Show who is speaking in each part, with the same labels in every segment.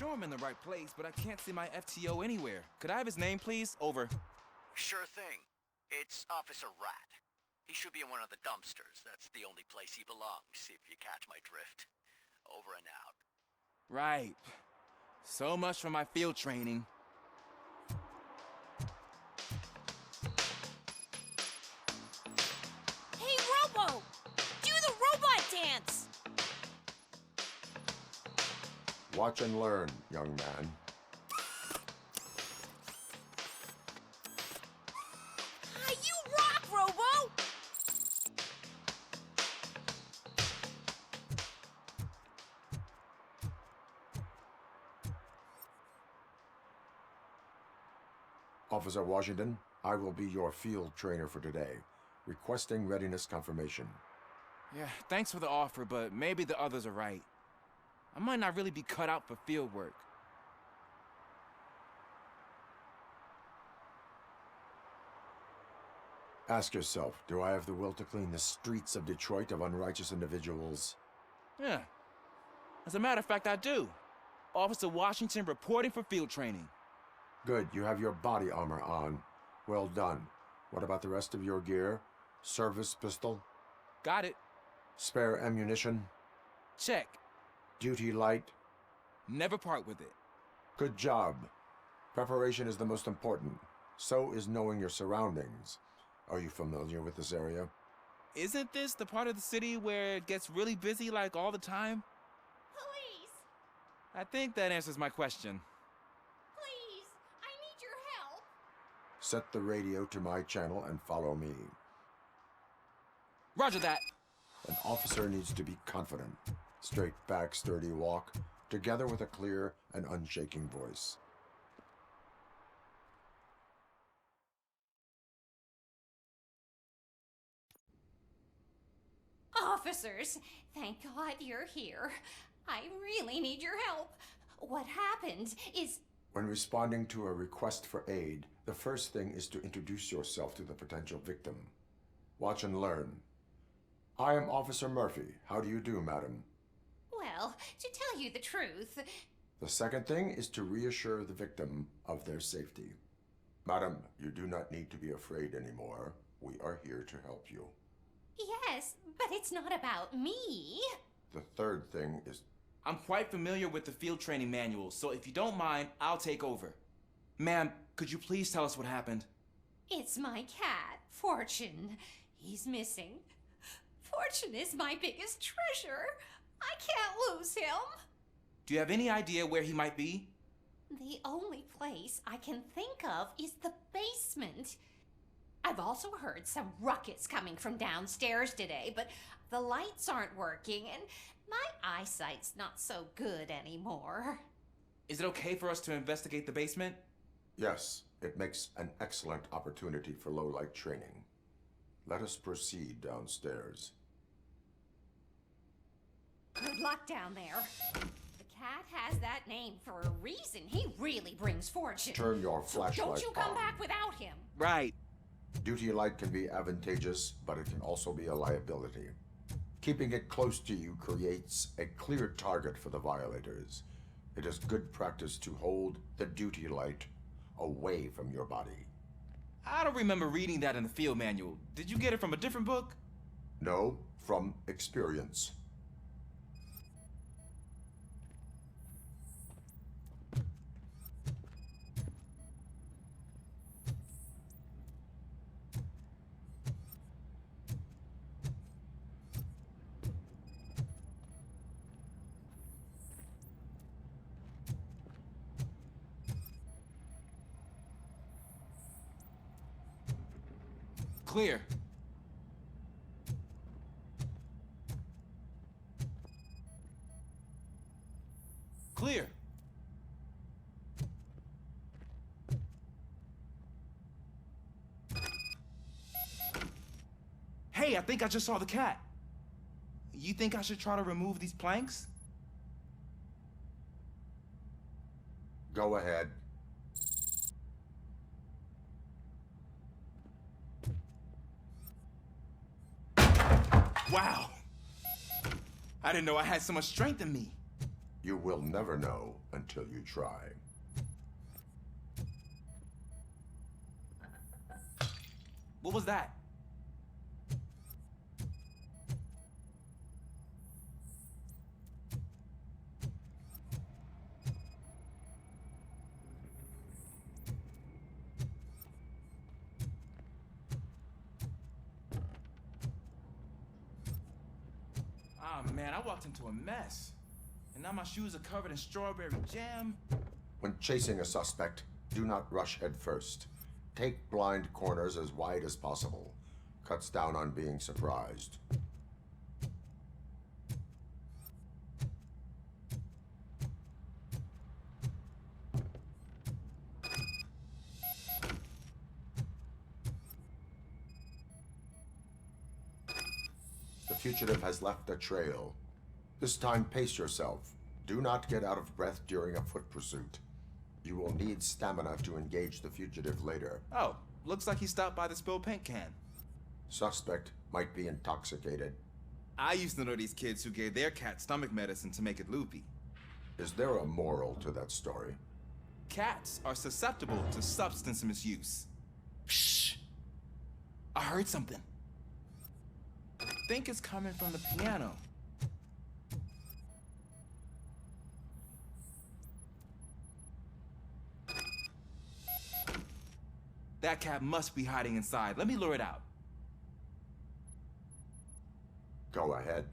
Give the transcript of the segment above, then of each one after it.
Speaker 1: sure I'm in the right place, but I can't see my FTO anywhere. Could I have his name, please? Over.
Speaker 2: Sure thing. It's Officer Rat. He should be in one of the dumpsters. That's the only place he belongs, if you catch my drift. Over and out.
Speaker 1: Right. So much for my field training.
Speaker 3: Hey, Robo! Do the robot dance!
Speaker 4: Watch and learn, young man.
Speaker 3: You rock, Robo!
Speaker 4: Officer Washington, I will be your field trainer for today. Requesting readiness confirmation.
Speaker 1: Yeah, thanks for the offer, but maybe the others are right. I might not really be cut out for field work.
Speaker 4: Ask yourself, do I have the will to clean the streets of Detroit of unrighteous individuals?
Speaker 1: Yeah. As a matter of fact, I do. Officer Washington reporting for field training.
Speaker 4: Good, you have your body armor on. Well done. What about the rest of your gear? Service pistol?
Speaker 1: Got it.
Speaker 4: Spare ammunition?
Speaker 1: Check.
Speaker 4: Duty light?
Speaker 1: Never part with it.
Speaker 4: Good job. Preparation is the most important. So is knowing your surroundings. Are you familiar with this area?
Speaker 1: Isn't this the part of the city where it gets really busy like all the time?
Speaker 3: Police!
Speaker 1: I think that answers my question.
Speaker 3: Please! I need your help!
Speaker 4: Set the radio to my channel and follow me.
Speaker 1: Roger that.
Speaker 4: An officer needs to be confident. Straight back, sturdy walk, together with a clear and unshaking voice.
Speaker 3: Officers, thank God you're here. I really need your help. What happened is...
Speaker 4: When responding to a request for aid, the first thing is to introduce yourself to the potential victim. Watch and learn. I am Officer Murphy. How do you do, madam?
Speaker 3: Well, to tell you the truth...
Speaker 4: The second thing is to reassure the victim of their safety. Madam, you do not need to be afraid anymore. We are here to help you.
Speaker 3: Yes, but it's not about me.
Speaker 4: The third thing is...
Speaker 1: I'm quite familiar with the field training manual, so if you don't mind, I'll take over. Ma'am, could you please tell us what happened?
Speaker 3: It's my cat, Fortune. He's missing. Fortune is my biggest treasure. I can't lose him.
Speaker 1: Do you have any idea where he might be?
Speaker 3: The only place I can think of is the basement. I've also heard some ruckus coming from downstairs today, but the lights aren't working and my eyesight's not so good anymore.
Speaker 1: Is it okay for us to investigate the basement?
Speaker 4: Yes, it makes an excellent opportunity for low-light training. Let us proceed downstairs.
Speaker 3: Good luck down there. The cat has that name for a reason. He really brings fortune.
Speaker 4: Turn your flashlight on.
Speaker 3: Don't you come back without him.
Speaker 1: Right.
Speaker 4: Duty light can be advantageous, but it can also be a liability. Keeping it close to you creates a clear target for the violators. It is good practice to hold the duty light away from your body.
Speaker 1: I don't remember reading that in the field manual. Did you get it from a different book?
Speaker 4: No, from experience.
Speaker 1: Clear. Clear. Hey, I think I just saw the cat. You think I should try to remove these planks?
Speaker 4: Go ahead.
Speaker 1: Wow. I didn't know I had so much strength in me.
Speaker 4: You will never know until you try.
Speaker 1: What was that? Oh man, I walked into a mess. And now my shoes are covered in strawberry jam.
Speaker 4: When chasing a suspect, do not rush head first. Take blind corners as wide as possible. Cuts down on being surprised. The fugitive has left a trail. This time, pace yourself. Do not get out of breath during a foot pursuit. You will need stamina to engage the fugitive later.
Speaker 1: Oh, looks like he stopped by the spilled paint can.
Speaker 4: Suspect might be intoxicated.
Speaker 1: I used to know these kids who gave their cat stomach medicine to make it loopy.
Speaker 4: Is there a moral to that story?
Speaker 1: Cats are susceptible to substance misuse. Shh! I heard something. I think it's coming from the piano. That cat must be hiding inside. Let me lure it out.
Speaker 4: Go ahead.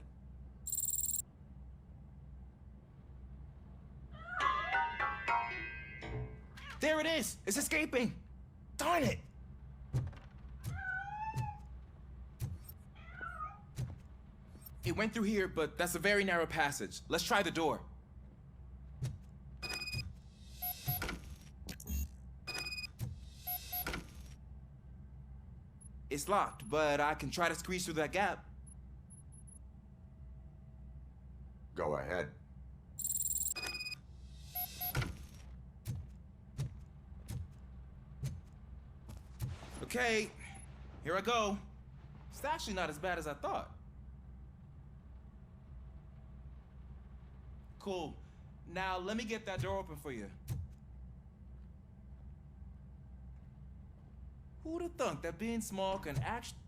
Speaker 1: There it is! It's escaping! Darn it! It went through here, but that's a very narrow passage. Let's try the door. It's locked, but I can try to squeeze through that gap.
Speaker 4: Go ahead.
Speaker 1: Okay, here I go. It's actually not as bad as I thought. Cool. Now let me get that door open for you. Who'd have thunk that being small can actually...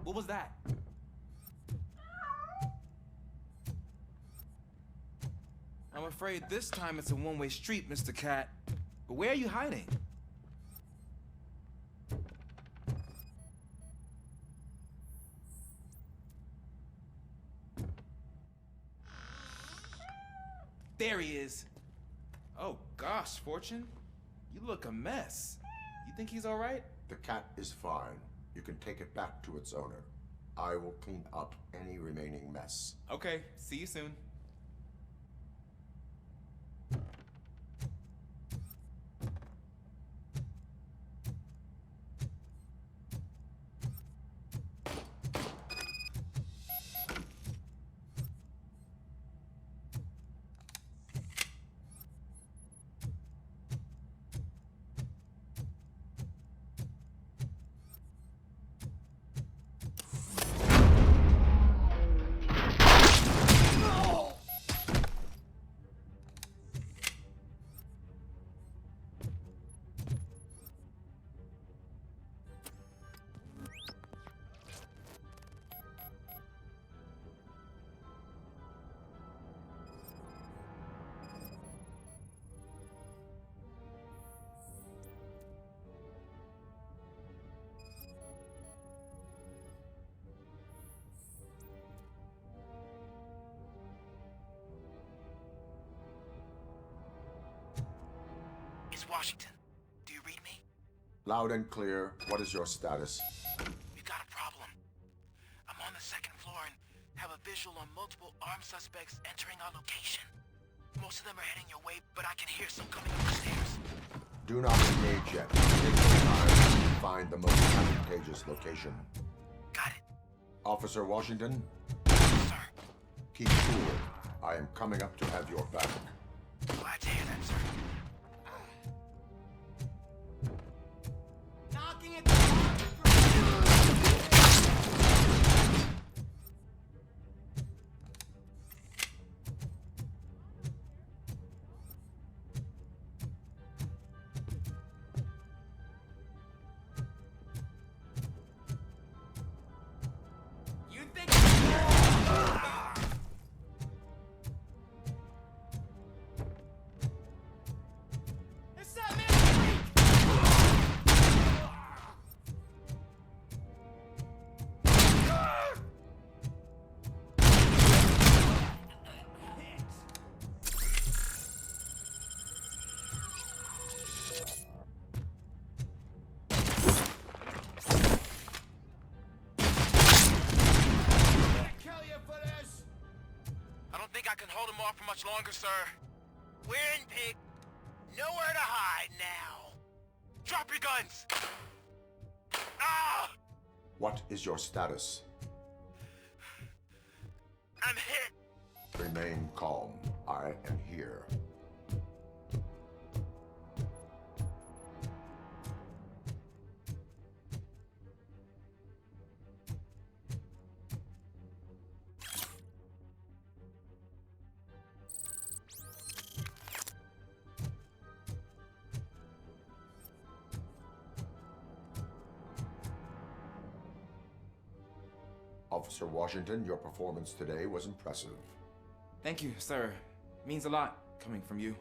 Speaker 1: What was that? I'm afraid this time it's a one-way street, Mr. Cat. But where are you hiding? There he is. Oh gosh, Fortune. You look a mess. You think he's all right?
Speaker 4: The cat is fine. You can take it back to its owner. I will clean up any remaining mess.
Speaker 1: Okay, see you soon.
Speaker 2: Washington, do you read me?
Speaker 4: Loud and clear. What is your status?
Speaker 2: We've got a problem. I'm on the second floor and have a visual on multiple armed suspects entering our location. Most of them are heading your way, but I can hear some coming up the stairs.
Speaker 4: Do not engage yet. Take some time to find the most advantageous location.
Speaker 2: Got it.
Speaker 4: Officer Washington,
Speaker 2: Sir.
Speaker 4: Keep cool. I am coming up to have your back.
Speaker 2: Glad to hear that, sir.
Speaker 1: Knocking at the You think it's that man? Kill you for this.
Speaker 2: I don't think I can hold him off for much longer, sir. We're in, pig. Nowhere to hide now. Drop your guns! Ah!
Speaker 4: What is your status?
Speaker 2: I'm hit.
Speaker 4: Remain calm. I am here. Officer Washington, your performance today was impressive.
Speaker 1: Thank you, sir. Means a lot coming from you.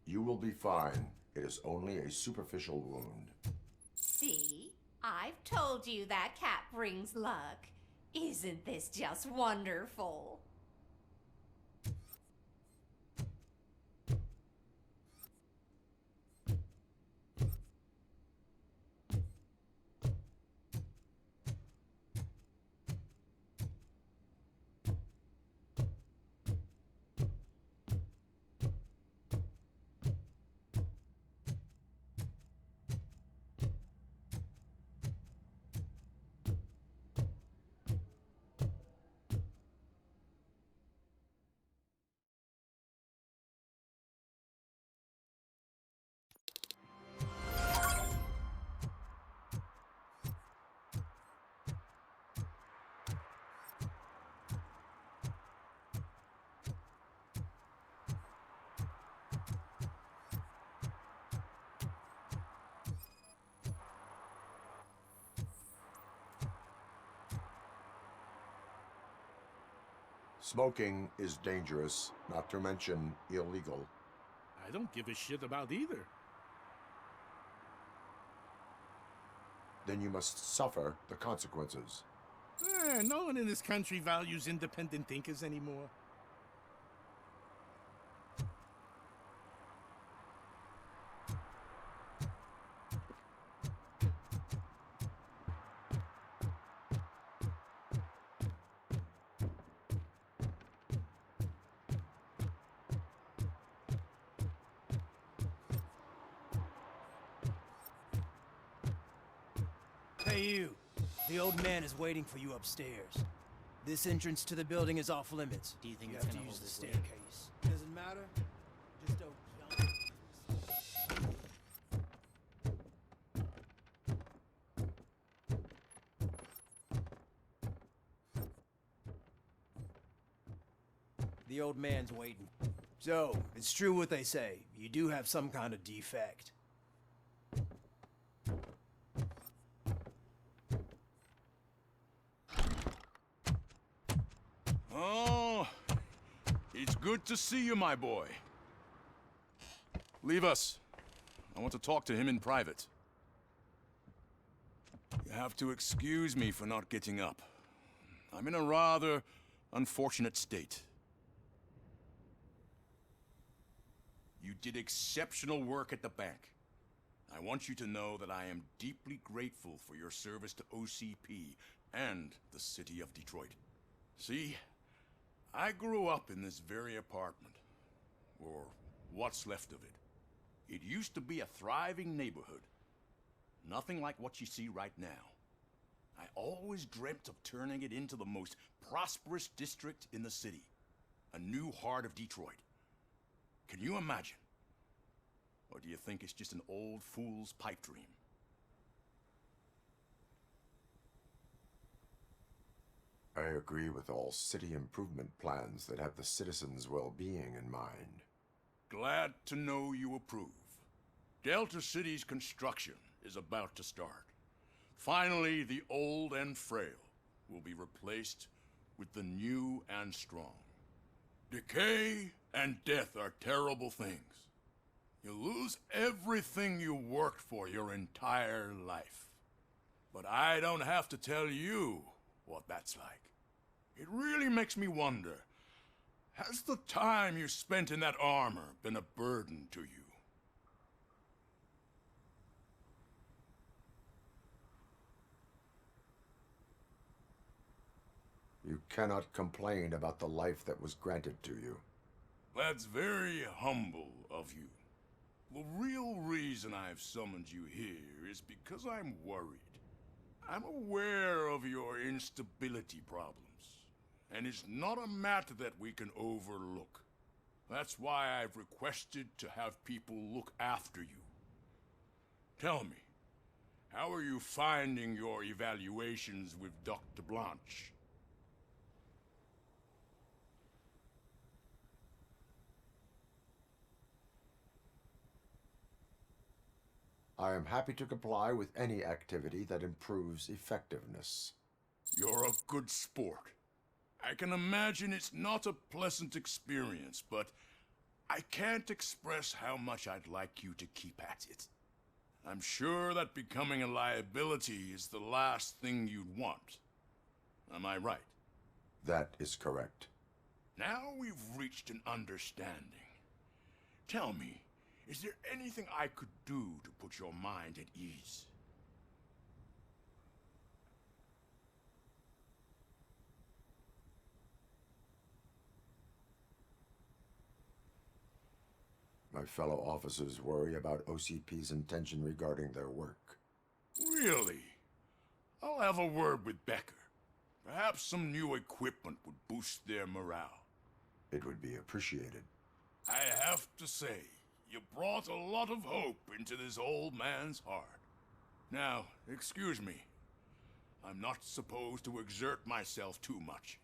Speaker 4: You will be fine. It is only a superficial wound.
Speaker 3: See? I've told you that cat brings luck. Isn't this just wonderful?
Speaker 4: Smoking is dangerous, not to mention illegal.
Speaker 5: I don't give a shit about either.
Speaker 4: Then you must suffer the consequences.
Speaker 5: No one in this country values independent thinkers anymore.
Speaker 6: Hey you, the old man is waiting for you upstairs. This entrance to the building is off limits.
Speaker 7: Do you think
Speaker 6: you
Speaker 7: it's
Speaker 6: have to
Speaker 7: gonna
Speaker 6: use
Speaker 7: hold
Speaker 6: the
Speaker 7: this weight?
Speaker 6: staircase? Doesn't matter. Just don't jump. The old man's waiting. So, it's true what they say. You do have some kind of defect.
Speaker 8: Oh, it's good to see you, my boy. Leave us. I want to talk to him in private. You have to excuse me for not getting up. I'm in a rather unfortunate state. You did exceptional work at the bank. I want you to know that I am deeply grateful for your service to OCP and the city of Detroit. See, I grew up in this very apartment, or what's left of it. It used to be a thriving neighborhood. Nothing like what you see right now. I always dreamt of turning it into the most prosperous district in the city. A new heart of Detroit. Can you imagine? Or do you think it's just an old fool's pipe dream?
Speaker 4: I agree with all city improvement plans that have the citizens' well-being in mind.
Speaker 8: Glad to know you approve. Delta City's construction is about to start. Finally, the old and frail will be replaced with the new and strong. Decay and death are terrible things. You lose everything you worked for your entire life. But I don't have to tell you what that's like. It really makes me wonder, has the time you spent in that armor been a burden to you?
Speaker 4: You cannot complain about the life that was granted to you.
Speaker 8: That's very humble of you. The real reason I've summoned you here is because I'm worried. I'm aware of your instability problems, and it's not a matter that we can overlook. That's why I've requested to have people look after you. Tell me, how are you finding your evaluations with Dr. Blanche?
Speaker 4: I am happy to comply with any activity that improves effectiveness.
Speaker 8: You're a good sport. I can imagine it's not a pleasant experience, but I can't express how much I'd like you to keep at it. I'm sure that becoming a liability is the last thing you'd want. Am I right?
Speaker 4: That is correct.
Speaker 8: Now we've reached an understanding. Tell me, is there anything I could do to put your mind at ease?
Speaker 4: My fellow officers worry about OCP's intention regarding their work.
Speaker 8: Really? I'll have a word with Becker. Perhaps some new equipment would boost their morale.
Speaker 4: It would be appreciated.
Speaker 8: I have to say, you brought a lot of hope into this old man's heart. Now, excuse me. I'm not supposed to exert myself too much.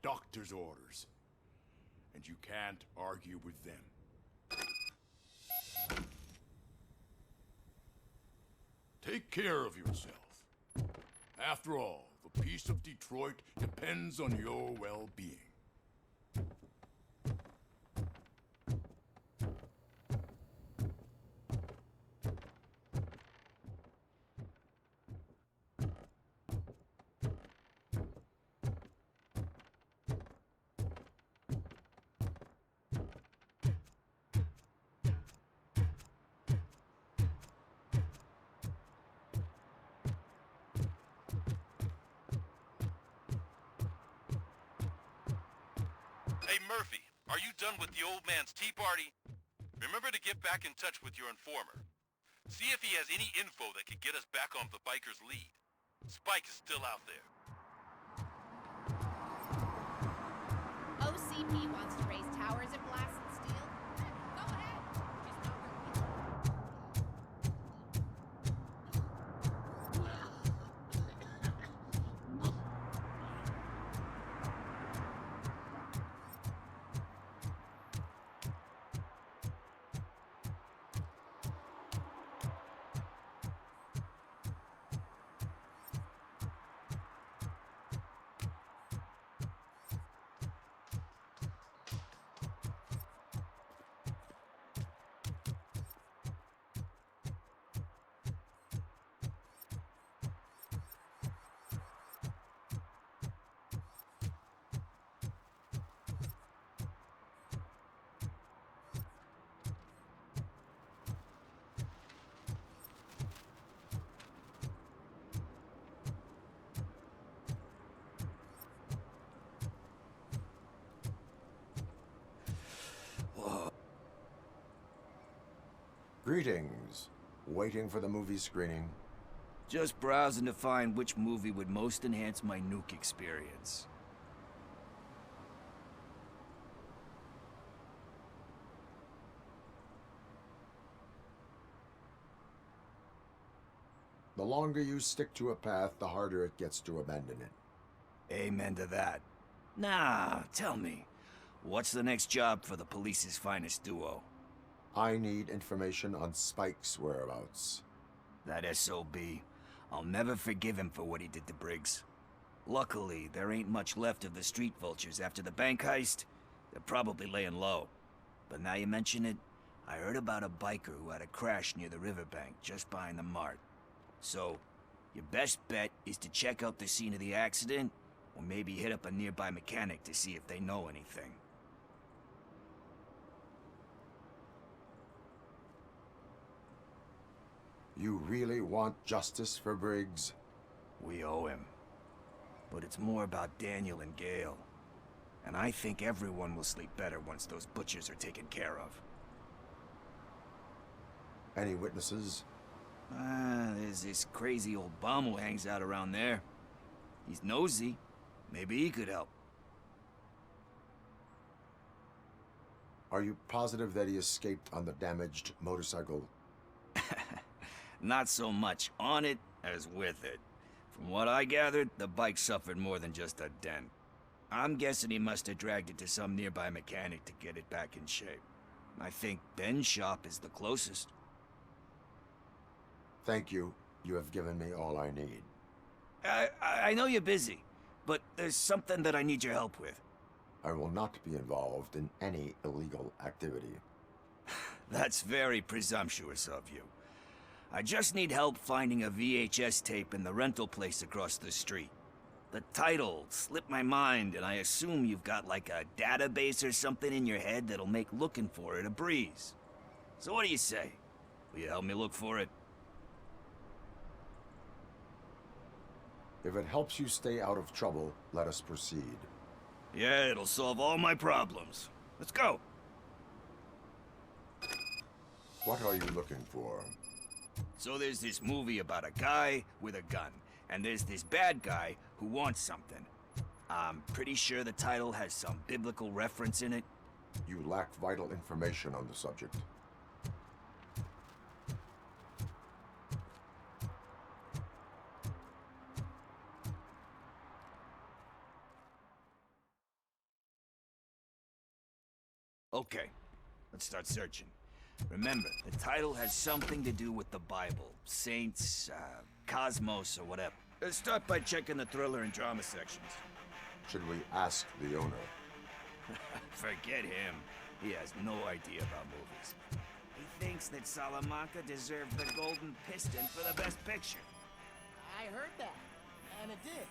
Speaker 8: Doctor's orders. And you can't argue with them. Take care of yourself. After all, the peace of Detroit depends on your well-being.
Speaker 7: Hey Murphy, are you done with the old man's tea party? Remember to get back in touch with your informer. See if he has any info that could get us back on the biker's lead. Spike is still out there.
Speaker 3: OCP wants to raise towers at Glass and Steel. Go ahead. Just know where we
Speaker 4: Greetings. Waiting for the movie screening?
Speaker 6: Just browsing to find which movie would most enhance my nuke experience.
Speaker 4: The longer you stick to a path, the harder it gets to abandon it.
Speaker 6: Amen to that. Nah, tell me, what's the next job for the police's finest duo?
Speaker 4: I need information on Spike's whereabouts.
Speaker 6: That SOB. I'll never forgive him for what he did to Briggs. Luckily, there ain't much left of the street vultures after the bank heist. They're probably laying low. But now you mention it, I heard about a biker who had a crash near the riverbank just behind the mart. So, your best bet is to check out the scene of the accident, or maybe hit up a nearby mechanic to see if they know anything.
Speaker 4: You really want justice for Briggs?
Speaker 6: We owe him. But it's more about Daniel and Gale. And I think everyone will sleep better once those butchers are taken care of.
Speaker 4: Any witnesses?
Speaker 6: There's this crazy old bum who hangs out around there. He's nosy. Maybe he could help.
Speaker 4: Are you positive that he escaped on the damaged motorcycle?
Speaker 6: Not so much on it as with it. From what I gathered, the bike suffered more than just a dent. I'm guessing he must have dragged it to some nearby mechanic to get it back in shape. I think Ben's shop is the closest.
Speaker 4: Thank you. You have given me all I need.
Speaker 6: I know you're busy, but there's something that I need your help with.
Speaker 4: I will not be involved in any illegal activity.
Speaker 6: That's very presumptuous of you. I just need help finding a VHS tape in the rental place across the street. The title slipped my mind, and I assume you've got like a database or something in your head that'll make looking for it a breeze. So what do you say? Will you help me look for it?
Speaker 4: If it helps you stay out of trouble, let us proceed.
Speaker 6: Yeah, it'll solve all my problems. Let's go.
Speaker 4: What are you looking for?
Speaker 6: So there's this movie about a guy with a gun, and there's this bad guy who wants something. I'm pretty sure the title has some biblical reference in it.
Speaker 4: You lack vital information on the subject.
Speaker 6: Okay, let's start searching. Remember, the title has something to do with the Bible, saints, cosmos, or whatever. Let's start by checking the thriller and drama sections.
Speaker 4: Should we ask the owner?
Speaker 6: Forget him. He has no idea about movies. He thinks that Salamanca deserved the Golden Piston for the Best Picture.
Speaker 9: I heard that, and it did.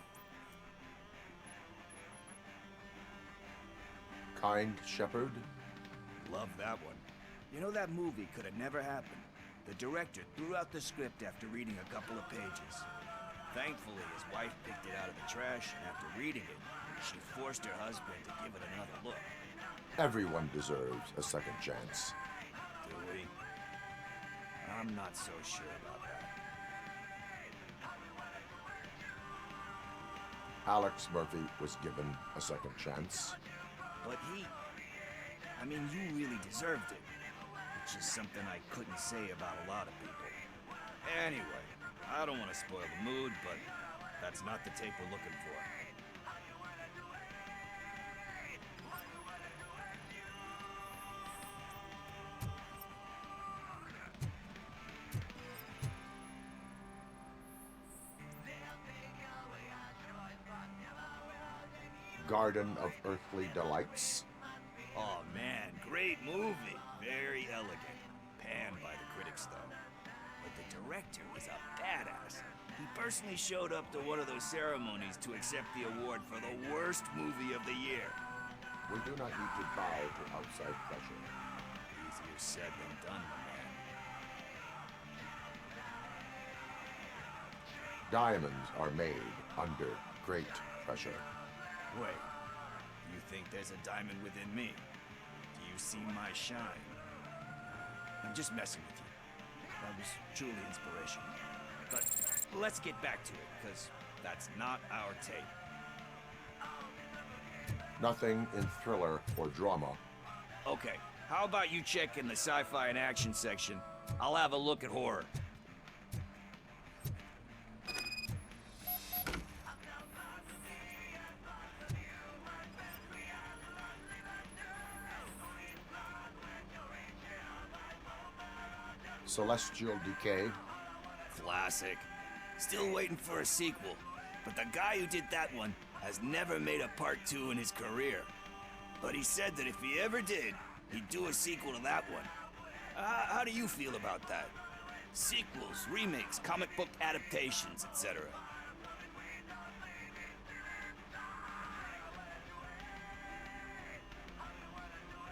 Speaker 4: Kind Shepherd?
Speaker 6: Love that one. You know, that movie could have never happened. The director threw out the script after reading a couple of pages. Thankfully, his wife picked it out of the trash, and after reading it, she forced her husband to give it another look.
Speaker 4: Everyone deserves a second chance.
Speaker 6: Do we? I'm not so sure about that.
Speaker 4: Alex Murphy was given a second chance.
Speaker 6: But I mean, you really deserved it. Which is something I couldn't say about a lot of people. Anyway, I don't want to spoil the mood, but that's not the tape we're looking for.
Speaker 4: Garden of Earthly Delights.
Speaker 6: Oh man, great movie. Very elegant. Panned by the critics, though. But the director was a badass. He personally showed up to one of those ceremonies to accept the award for the worst movie of the year.
Speaker 4: We do not need to bow to outside pressure.
Speaker 6: Easier said than done, my man.
Speaker 4: Diamonds are made under great pressure.
Speaker 6: Wait, you think there's a diamond within me? Do you see my shine? I'm just messing with you. That was truly inspirational. But let's get back to it, because that's not our tape.
Speaker 4: Nothing in thriller or drama.
Speaker 6: Okay, how about you check in the sci-fi and action section? I'll have a look at horror.
Speaker 4: Celestial Decay.
Speaker 6: Classic. Still waiting for a sequel. But the guy who did that one has never made a part 2 in his career. But he said that if he ever did, he'd do a sequel to that one. How do you feel about that? Sequels, remakes, comic book adaptations, etc.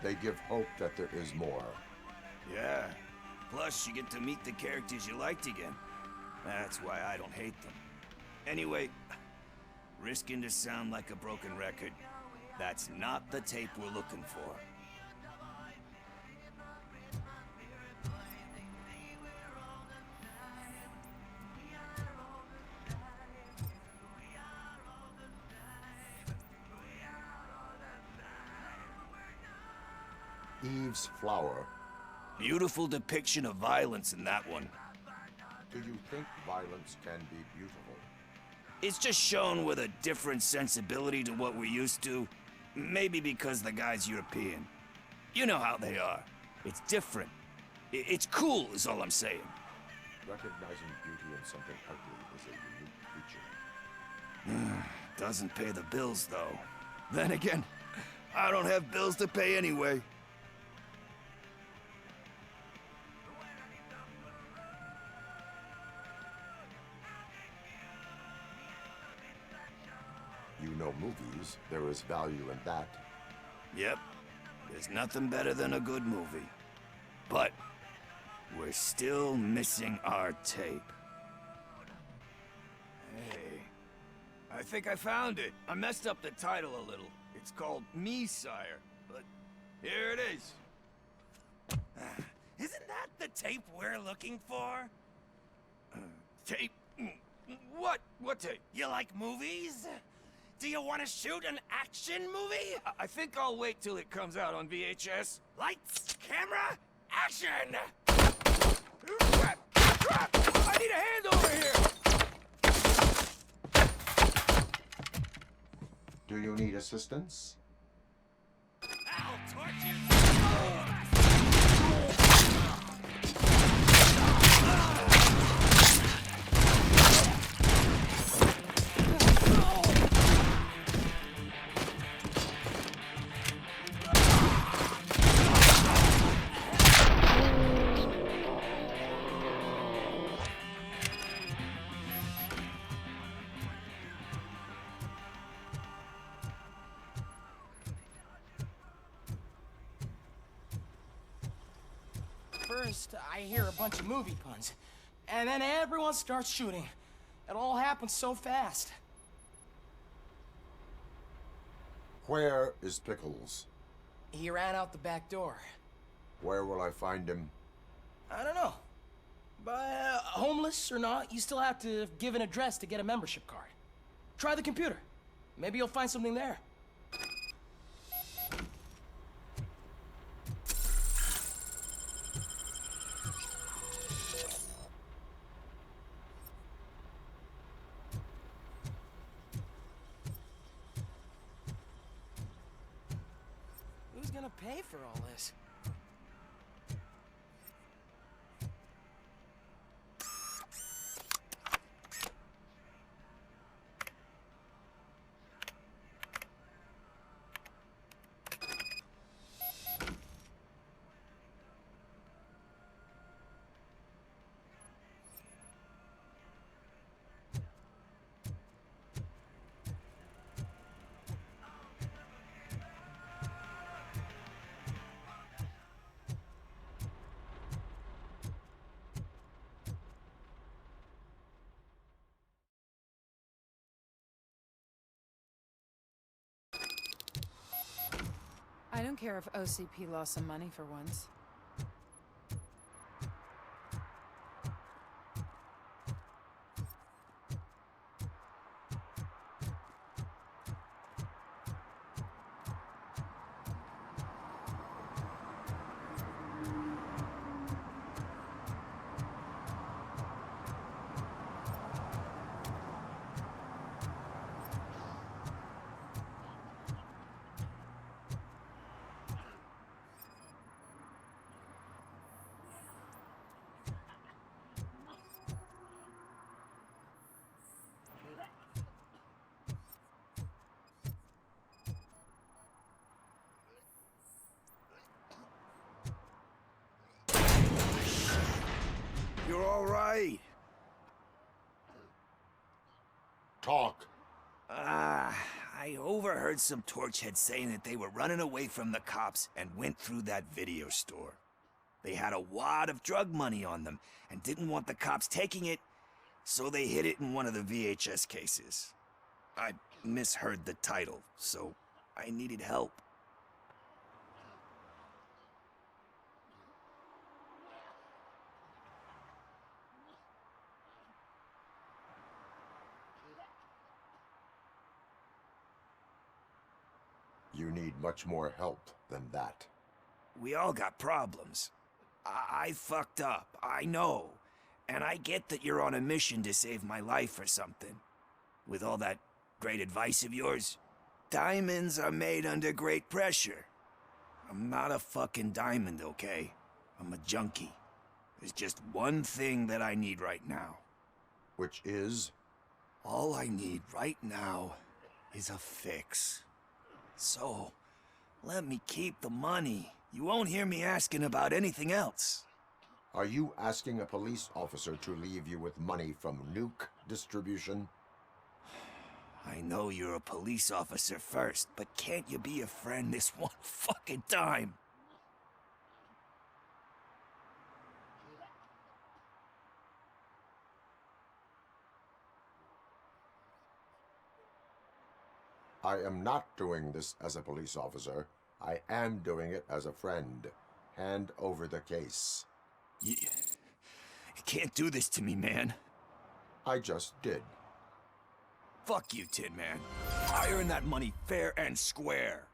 Speaker 4: They give hope that there is more.
Speaker 6: Yeah. Plus, you get to meet the characters you liked again. That's why I don't hate them. Anyway, risking to sound like a broken record, that's not the tape we're looking for.
Speaker 4: Eve's Flower.
Speaker 6: Beautiful depiction of violence in that one.
Speaker 4: Do you think violence can be beautiful?
Speaker 6: It's just shown with a different sensibility to what we're used to. Maybe because the guy's European. You know how they are. It's different. It's cool, is all I'm saying.
Speaker 4: Recognizing beauty in something ugly is a unique feature.
Speaker 6: Doesn't pay the bills, though. Then again, I don't have bills to pay anyway.
Speaker 4: You know movies, there is value in that.
Speaker 6: Yep. There's nothing better than a good movie. But we're still missing our tape. Hey, I think I found it. I messed up the title a little. It's called Me, Sire, but here it is.
Speaker 2: Isn't that the tape we're looking for?
Speaker 6: Tape? What? What tape?
Speaker 2: You like movies? Do you want to shoot an action movie?
Speaker 6: I think I'll wait till it comes out on VHS.
Speaker 2: Lights, camera, action!
Speaker 6: Crap! Crap! I need a hand over here!
Speaker 4: Do you need assistance?
Speaker 2: I'll torch you!
Speaker 9: First, I hear a bunch of movie puns, and then everyone starts shooting. It all happens so fast.
Speaker 4: Where is Pickles?
Speaker 9: He ran out the back door.
Speaker 4: Where will I find him?
Speaker 9: I don't know. But homeless or not, you still have to give an address to get a membership card. Try the computer. Maybe you'll find something there. Who's gonna pay for all this?
Speaker 10: I don't care if OCP lost some money for once.
Speaker 6: right.
Speaker 4: Talk.
Speaker 6: I overheard some torchheads saying that they were running away from the cops and went through that video store. They had a wad of drug money on them and didn't want the cops taking it, so they hid it in one of the VHS cases. I misheard the title, so I needed help.
Speaker 4: You need much more help than that.
Speaker 6: We all got problems. I fucked up, I know. And I get that you're on a mission to save my life or something. With all that great advice of yours, diamonds are made under great pressure. I'm not a fucking diamond, okay? I'm a junkie. There's just one thing that I need right now.
Speaker 4: Which is?
Speaker 6: All I need right now is a fix. So, let me keep the money. You won't hear me asking about anything else.
Speaker 4: Are you asking a police officer to leave you with money from nuke distribution?
Speaker 6: I know you're a police officer first, but can't you be a friend this one fucking time?
Speaker 4: I am not doing this as a police officer. I am doing it as a friend. Hand over the case.
Speaker 6: You can't do this to me, man.
Speaker 4: I just did.
Speaker 6: Fuck you, Tin Man. I earned that money fair and square.